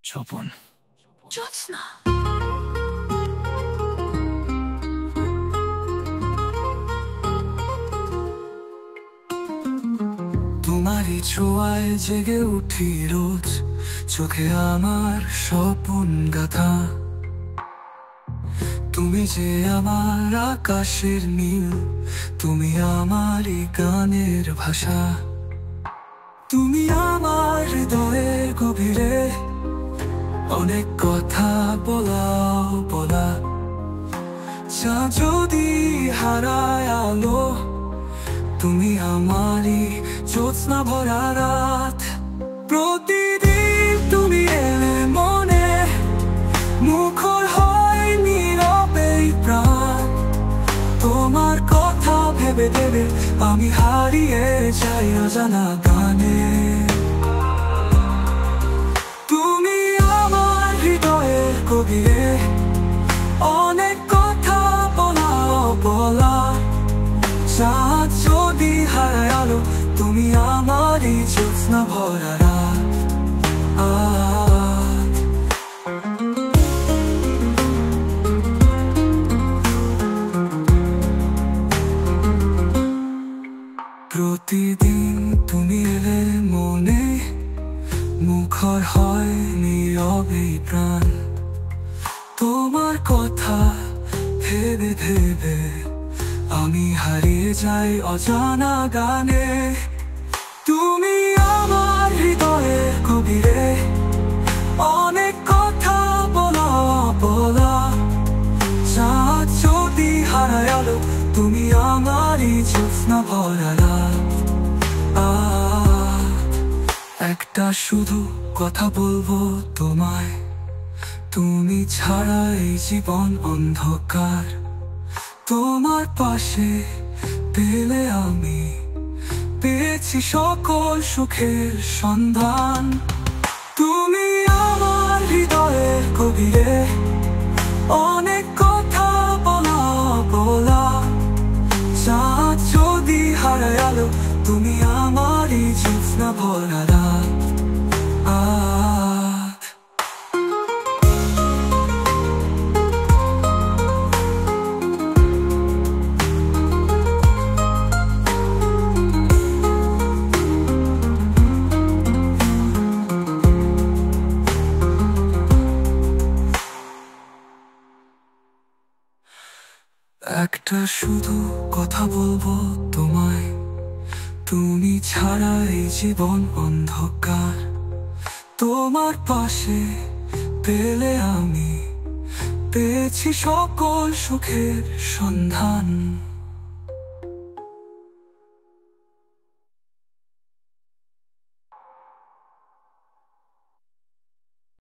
স্বপন। জ্যোৎস্না। তোমারই ছোঁয়ায় জেগে উঠি রোজ, চোখে আমার স্বপন গাথা। তুমি যে আমার আকাশের নীল, তুমি আমারই গানের ভাষা। তুমি আমার হৃদয়ের গভীরে অনেক কথা বলা। যা যদি হারায় আলো, তুমি আমারই জ্যোৎস্না ভরা রাত। প্রতিদিন তুমি এলে মনে, মুখর হয় নীরবে প্রাণ। তোমার কথা ভেবে ভেবে আমি হারিয়ে যাই অজানা গানে। তুমি আমার হৃদয়ের গভীরে অনেক কথা বলা। যা যদি হারায় আলো, তুমি আমারই জ্যোৎস্না ভরা রাত। প্রতিদিন তুমি এলে মনে, মুখর হয় নীরবে প্রাণ। তোমার কথা ভেবে ভেবে আমি হারিয়ে যাই অজানা গানে। তুমি আমার হৃদয়ের গভীরে অনেক কথা বলা। যা যদি হারায় আলো, তুমি আমারই জ্যোৎস্না ভরা রাত। একটা শুধু কথা বলবো তোমায়, তুমি ছাড়া এই জীবন অন্ধকার। তোমার পাশে পেলে আমি পেয়েছি সকল সুখের সন্ধান। তুমি আমার হৃদয়ের গভীরে অনেক কথা বলা। যা যদি হারায় আলো, তুমি আমারই জ্যোৎস্না ভরা রাত। একটা শুধু কথা বলবো তোমায়, তুমি ছাড়া এই জীবন অন্ধকার। তোমার পাশে পেলে আমি পেয়েছি সকল সুখের সন্ধান।